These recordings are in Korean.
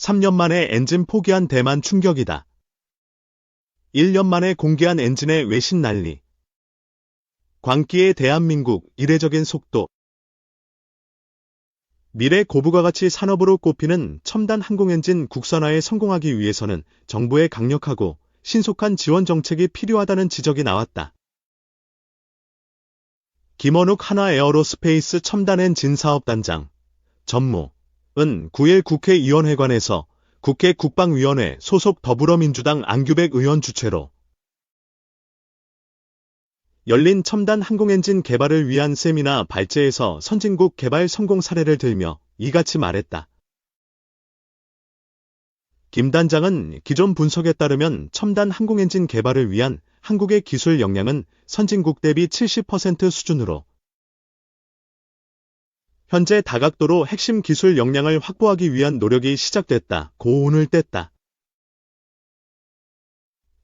3년 만에 엔진 포기한 대만 충격이다. 1년 만에 공개한 엔진의 외신 난리. 광기의 대한민국 이례적인 속도. 미래 고부가 가치 산업으로 꼽히는 첨단 항공엔진 국산화에 성공하기 위해서는 정부의 강력하고 신속한 지원 정책이 필요하다는 지적이 나왔다. 김원욱 하나에어로스페이스 첨단엔진 사업단장 전무은 9일 국회의원회관에서 국회 국방위원회 소속 더불어민주당 안규백 의원 주최로 열린 첨단 항공엔진 개발을 위한 세미나 발제에서 선진국 개발 성공 사례를 들며 이같이 말했다. 김 단장은 기존 분석에 따르면 첨단 항공엔진 개발을 위한 한국의 기술 역량은 선진국 대비 70% 수준으로 현재 다각도로 핵심 기술 역량을 확보하기 위한 노력이 시작됐다. 고운을 뗐다.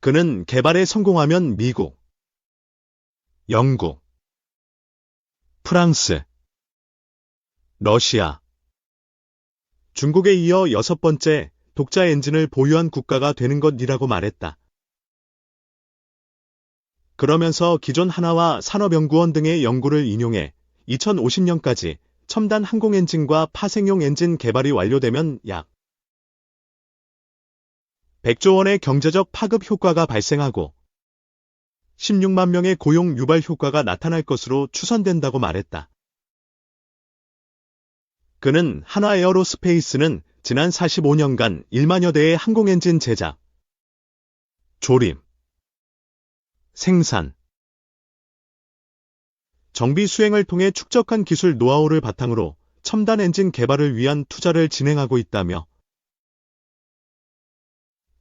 그는 개발에 성공하면 미국, 영국, 프랑스, 러시아, 중국에 이어 6번째 독자 엔진을 보유한 국가가 되는 것이라고 말했다. 그러면서 기존 하나와 산업연구원 등의 연구를 인용해 2050년까지 첨단 항공엔진과 파생용 엔진 개발이 완료되면 약 100조 원의 경제적 파급 효과가 발생하고 16만 명의 고용 유발 효과가 나타날 것으로 추산된다고 말했다. 그는 하나에어로스페이스는 지난 45년간 1만여 대의 항공엔진 제작, 조립, 생산, 정비 수행을 통해 축적한 기술 노하우를 바탕으로 첨단 엔진 개발을 위한 투자를 진행하고 있다며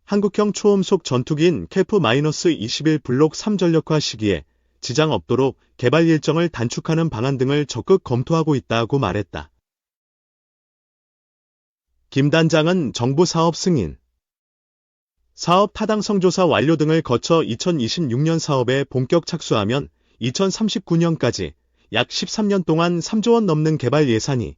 한국형 초음속 전투기인 KF-21 블록 3 전력화 시기에 지장 없도록 개발 일정을 단축하는 방안 등을 적극 검토하고 있다고 말했다. 김 단장은 정부 사업 승인, 사업 타당성 조사 완료 등을 거쳐 2026년 사업에 본격 착수하면 2039년까지 약 13년 동안 3조 원 넘는 개발 예산이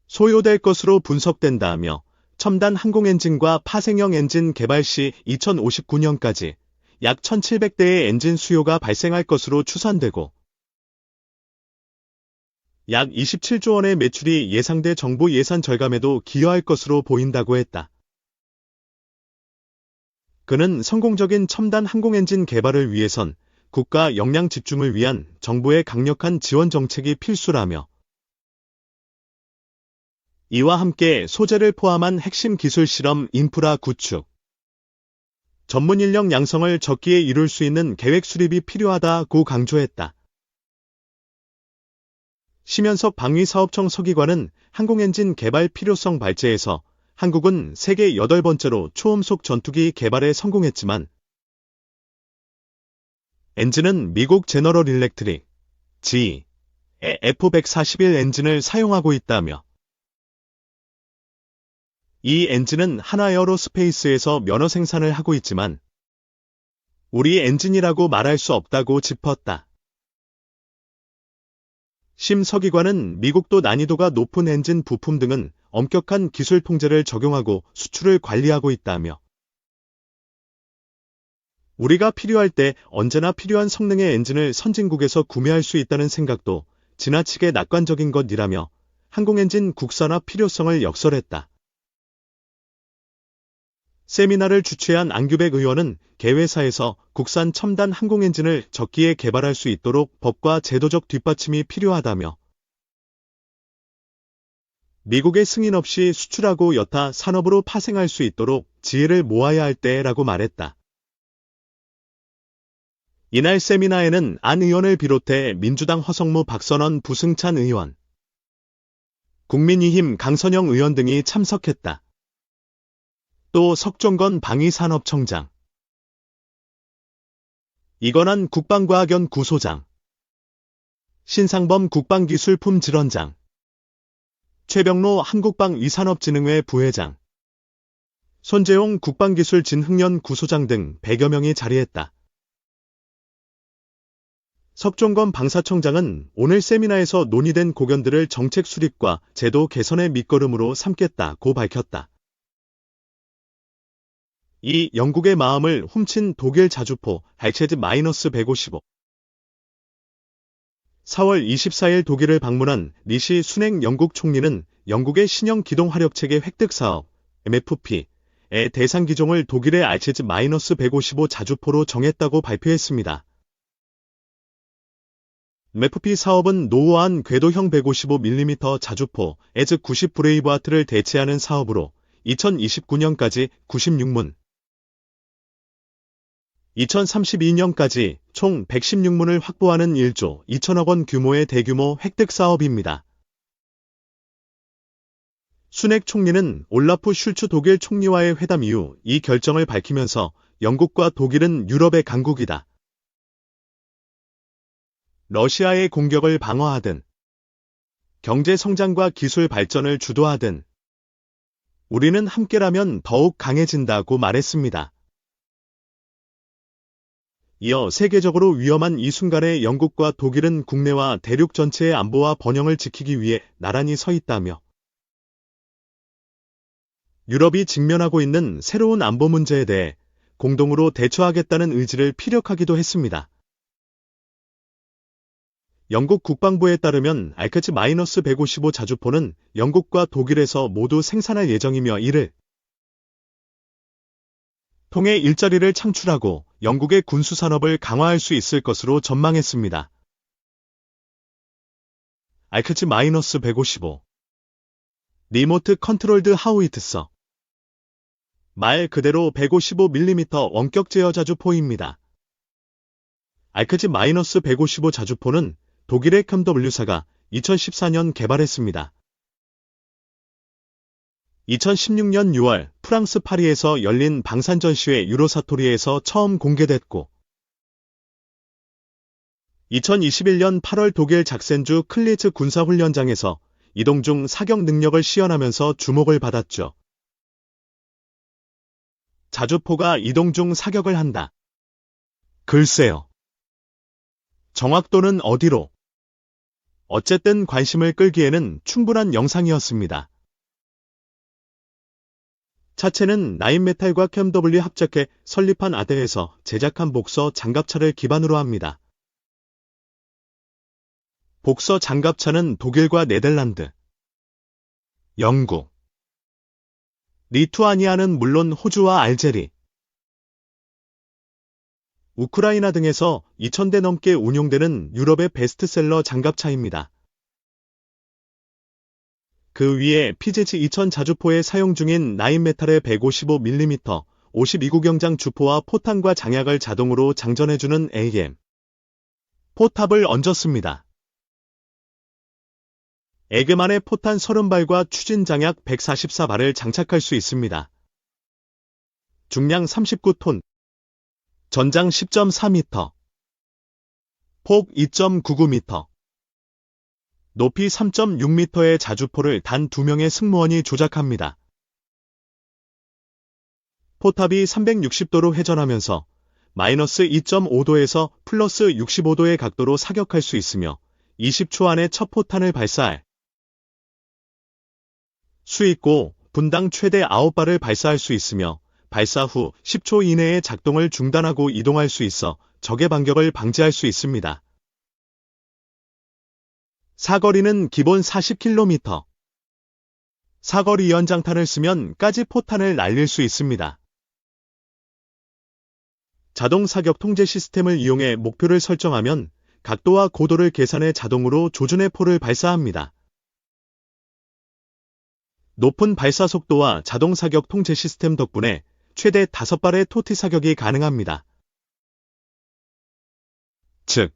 소요될 것으로 분석된다며 첨단 항공엔진과 파생형 엔진 개발 시 2059년까지 약 1700대의 엔진 수요가 발생할 것으로 추산되고 약 27조 원의 매출이 예상돼 정부 예산 절감에도 기여할 것으로 보인다고 했다. 그는 성공적인 첨단 항공엔진 개발을 위해선 국가 역량 집중을 위한 정부의 강력한 지원 정책이 필수라며 이와 함께 소재를 포함한 핵심 기술 실험 인프라 구축, 전문 인력 양성을 적기에 이룰 수 있는 계획 수립이 필요하다고 강조했다. 심연석 방위사업청 서기관은 항공엔진 개발 필요성 발제에서 한국은 세계 8번째로 초음속 전투기 개발에 성공했지만 엔진은 미국 제너럴 일렉트릭, GE의 F-141 엔진을 사용하고 있다며 이 엔진은 하나에어로스페이스에서 면허 생산을 하고 있지만 우리 엔진이라고 말할 수 없다고 짚었다. 심 서기관은 미국도 난이도가 높은 엔진 부품 등은 엄격한 기술 통제를 적용하고 수출을 관리하고 있다며 우리가 필요할 때 언제나 필요한 성능의 엔진을 선진국에서 구매할 수 있다는 생각도 지나치게 낙관적인 것이라며 항공엔진 국산화 필요성을 역설했다. 세미나를 주최한 안규백 의원은 개회사에서 국산 첨단 항공엔진을 적기에 개발할 수 있도록 법과 제도적 뒷받침이 필요하다며 미국의 승인 없이 수출하고 여타 산업으로 파생할 수 있도록 지혜를 모아야 할 때라고 말했다. 이날 세미나에는 안 의원을 비롯해 민주당 허성무 박선원 부승찬 의원, 국민의힘 강선영 의원 등이 참석했다. 또 석종건 방위산업청장, 이건환 국방과학연구소장, 신상범 국방기술품질원장, 최병로 한국방위산업진흥회 부회장, 손재용 국방기술진흥연구소장 등 100여 명이 자리했다. 석종건 방사청장은 오늘 세미나에서 논의된 고견들을 정책 수립과 제도 개선의 밑거름으로 삼겠다고 밝혔다. 이 영국의 마음을 훔친 독일 자주포 HZ-155 4월 24일 독일을 방문한 리시 순행 영국 총리는 영국의 신형 기동 화력체계 획득 사업 MFP의 대상 기종을 독일의 HZ-155 자주포로 정했다고 발표했습니다. MFP 사업은 노후한 궤도형 155mm 자주포 EZ-90 브레이브하트를 대체하는 사업으로 2029년까지 96문, 2032년까지 총 116문을 확보하는 1조 2천억 원 규모의 대규모 획득 사업입니다. 순핵 총리는 올라프 슐츠 독일 총리와의 회담 이후 이 결정을 밝히면서 영국과 독일은 유럽의 강국이다. 러시아의 공격을 방어하든, 경제 성장과 기술 발전을 주도하든, 우리는 함께라면 더욱 강해진다고 말했습니다. 이어 세계적으로 위험한 이 순간에 영국과 독일은 국내와 대륙 전체의 안보와 번영을 지키기 위해 나란히 서 있다며 유럽이 직면하고 있는 새로운 안보 문제에 대해 공동으로 대처하겠다는 의지를 피력하기도 했습니다. 영국 국방부에 따르면 HZ-155 자주포는 영국과 독일에서 모두 생산할 예정이며 이를 통해 일자리를 창출하고 영국의 군수산업을 강화할 수 있을 것으로 전망했습니다. HZ-155 리모트 컨트롤드 하우이트서 말 그대로 155mm 원격 제어 자주포입니다. HZ-155 자주포는 독일의 KMW사가 2014년 개발했습니다. 2016년 6월 프랑스 파리에서 열린 방산전시회 유로사토리에서 처음 공개됐고 2021년 8월 독일 작센주 클리츠 군사훈련장에서 이동 중 사격 능력을 시연하면서 주목을 받았죠. 자주포가 이동 중 사격을 한다. 글쎄요. 정확도는 어디로? 어쨌든 관심을 끌기에는 충분한 영상이었습니다. 차체는 나인메탈과 KMW 합작해 설립한 아대에서 제작한 복서 장갑차를 기반으로 합니다. 복서 장갑차는 독일과 네덜란드, 영국, 리투아니아는 물론 호주와 알제리, 우크라이나 등에서 2,000대 넘게 운용되는 유럽의 베스트셀러 장갑차입니다. 그 위에 PZ-2000 자주포에 사용 중인 나인메탈의 155mm 52구경장 주포와 포탄과 장약을 자동으로 장전해주는 AM 포탑을 얹었습니다. 에그 안에 포탄 30발과 추진 장약 144발을 장착할 수 있습니다. 중량 39톤, 전장 10.4m, 폭 2.99m, 높이 3.6m의 자주포를 단 2명의 승무원이 조작합니다. 포탑이 360도로 회전하면서 마이너스 2.5도에서 플러스 65도의 각도로 사격할 수 있으며 20초 안에 첫 포탄을 발사할 수 있고 분당 최대 9발을 발사할 수 있으며 발사 후 10초 이내에 작동을 중단하고 이동할 수 있어 적의 반격을 방지할 수 있습니다. 사거리는 기본 40km. 사거리 연장탄을 쓰면 까지 포탄을 날릴 수 있습니다. 자동 사격 통제 시스템을 이용해 목표를 설정하면 각도와 고도를 계산해 자동으로 조준의 포를 발사합니다. 높은 발사 속도와 자동 사격 통제 시스템 덕분에 최대 5발의 토티 사격이 가능합니다. 즉,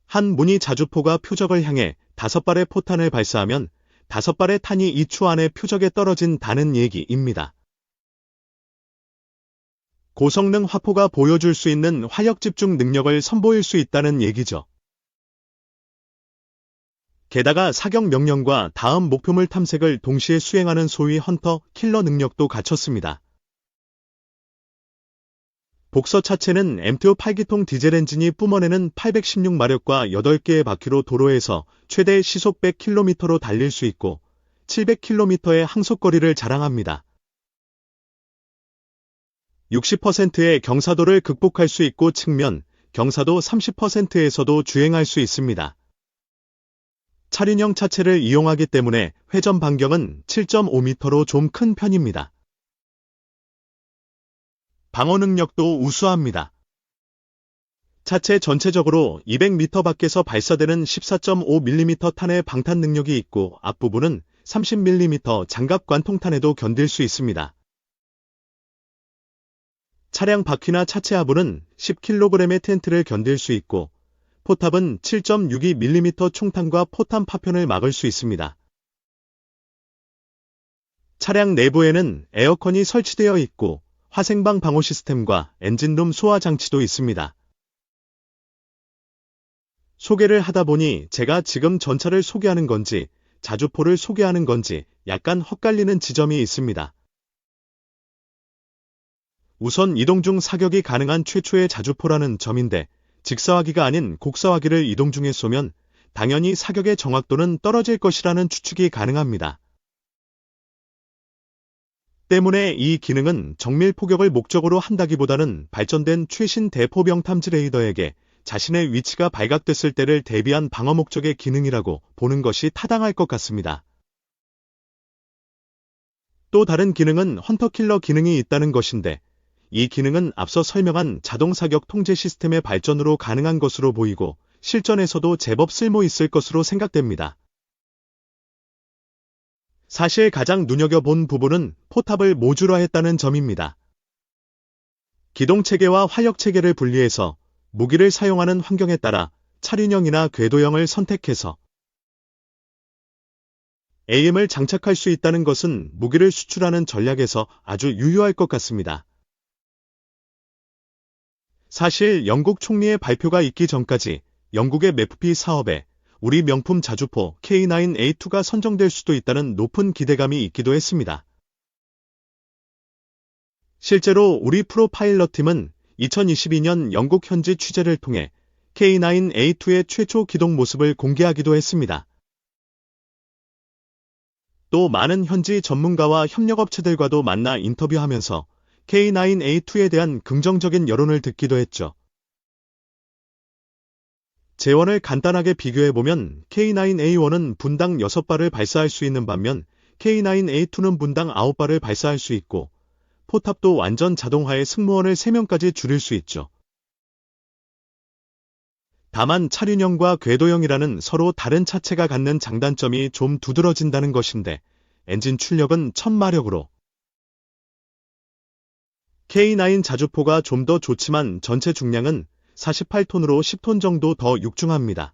한 무늬 자주포가 표적을 향해 5발의 포탄을 발사하면 5발의 탄이 2초 안에 표적에 떨어진다는 얘기입니다. 고성능 화포가 보여줄 수 있는 화력 집중 능력을 선보일 수 있다는 얘기죠. 게다가 사격 명령과 다음 목표물 탐색을 동시에 수행하는 소위 헌터, 킬러 능력도 갖췄습니다. 복서 차체는 M2 8기통 디젤 엔진이 뿜어내는 816마력과 8개의 바퀴로 도로에서 최대 시속 100km로 달릴 수 있고 700km의 항속거리를 자랑합니다. 60%의 경사도를 극복할 수 있고 측면, 경사도 30%에서도 주행할 수 있습니다. 차륜형 차체를 이용하기 때문에 회전 반경은 7.5m로 좀 큰 편입니다. 방어 능력도 우수합니다. 차체 전체적으로 200m 밖에서 발사되는 14.5mm 탄의 방탄 능력이 있고 앞부분은 30mm 장갑 관통탄에도 견딜 수 있습니다. 차량 바퀴나 차체 하부는 10kg의 텐트를 견딜 수 있고 포탑은 7.62mm 총탄과 포탄 파편을 막을 수 있습니다. 차량 내부에는 에어컨이 설치되어 있고 화생방 방호 시스템과 엔진룸 소화 장치도 있습니다. 소개를 하다 보니 제가 지금 전차를 소개하는 건지 자주포를 소개하는 건지 약간 헛갈리는 지점이 있습니다. 우선 이동 중 사격이 가능한 최초의 자주포라는 점인데 직사화기가 아닌 곡사화기를 이동 중에 쏘면 당연히 사격의 정확도는 떨어질 것이라는 추측이 가능합니다. 때문에 이 기능은 정밀 포격을 목적으로 한다기보다는 발전된 최신 대포병 탐지 레이더에게 자신의 위치가 발각됐을 때를 대비한 방어 목적의 기능이라고 보는 것이 타당할 것 같습니다. 또 다른 기능은 헌터킬러 기능이 있다는 것인데 이 기능은 앞서 설명한 자동사격 통제 시스템의 발전으로 가능한 것으로 보이고 실전에서도 제법 쓸모 있을 것으로 생각됩니다. 사실 가장 눈여겨본 부분은 포탑을 모듈화했다는 점입니다. 기동체계와 화력체계를 분리해서 무기를 사용하는 환경에 따라 차륜형이나 궤도형을 선택해서 에임을 장착할 수 있다는 것은 무기를 수출하는 전략에서 아주 유효할 것 같습니다. 사실 영국 총리의 발표가 있기 전까지 영국의 MEFP 사업에 우리 명품 자주포 K9A2가 선정될 수도 있다는 높은 기대감이 있기도 했습니다. 실제로 우리 프로파일럿 팀은 2022년 영국 현지 취재를 통해 K9A2의 최초 기동 모습을 공개하기도 했습니다. 또 많은 현지 전문가와 협력업체들과도 만나 인터뷰하면서 K9A2에 대한 긍정적인 여론을 듣기도 했죠. 재원을 간단하게 비교해보면 K9A1은 분당 6발을 발사할 수 있는 반면 K9A2는 분당 9발을 발사할 수 있고 포탑도 완전 자동화의 승무원을 3명까지 줄일 수 있죠. 다만 차륜형과 궤도형이라는 서로 다른 차체가 갖는 장단점이 좀 두드러진다는 것인데 엔진 출력은 1000마력으로 K9 자주포가 좀 더 좋지만 전체 중량은 48톤으로 10톤 정도 더 육중합니다.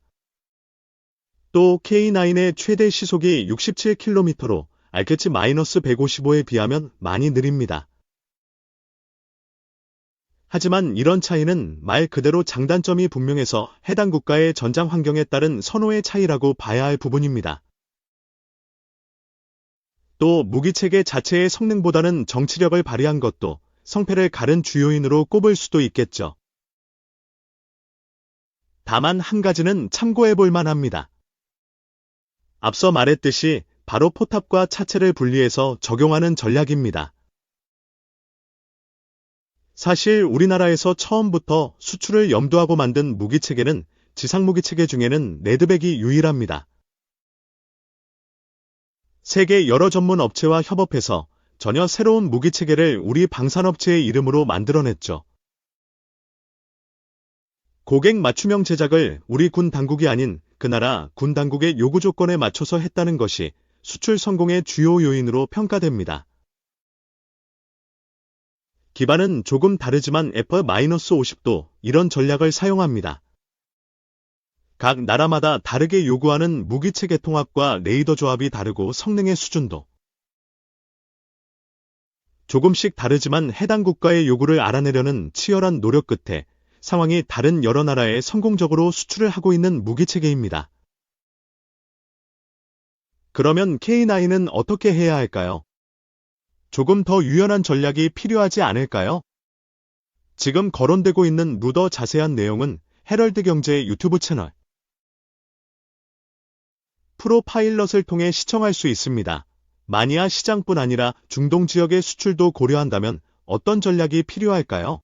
또 K9의 최대 시속이 67km로 RKC-155에 비하면 많이 느립니다. 하지만 이런 차이는 말 그대로 장단점이 분명해서 해당 국가의 전장 환경에 따른 선호의 차이라고 봐야 할 부분입니다. 또 무기체계 자체의 성능보다는 정치력을 발휘한 것도 성패를 가른 주요인으로 꼽을 수도 있겠죠. 다만 한 가지는 참고해 볼 만합니다. 앞서 말했듯이 바로 포탑과 차체를 분리해서 적용하는 전략입니다. 사실 우리나라에서 처음부터 수출을 염두하고 만든 무기체계는 지상무기체계 중에는 레드백이 유일합니다. 세계 여러 전문 업체와 협업해서 전혀 새로운 무기체계를 우리 방산업체의 이름으로 만들어냈죠. 고객 맞춤형 제작을 우리 군 당국이 아닌 그 나라 군 당국의 요구 조건에 맞춰서 했다는 것이 수출 성공의 주요 요인으로 평가됩니다. 기반은 조금 다르지만 F-50도 이런 전략을 사용합니다. 각 나라마다 다르게 요구하는 무기체계 통합과 레이더 조합이 다르고 성능의 수준도 조금씩 다르지만 해당 국가의 요구를 알아내려는 치열한 노력 끝에 상황이 다른 여러 나라에 성공적으로 수출을 하고 있는 무기체계입니다. 그러면 K9은 어떻게 해야 할까요? 조금 더 유연한 전략이 필요하지 않을까요? 지금 거론되고 있는 루더 자세한 내용은 헤럴드 경제의 유튜브 채널 프로파일럿을 통해 시청할 수 있습니다. 마니아 시장뿐 아니라 중동 지역의 수출도 고려한다면 어떤 전략이 필요할까요?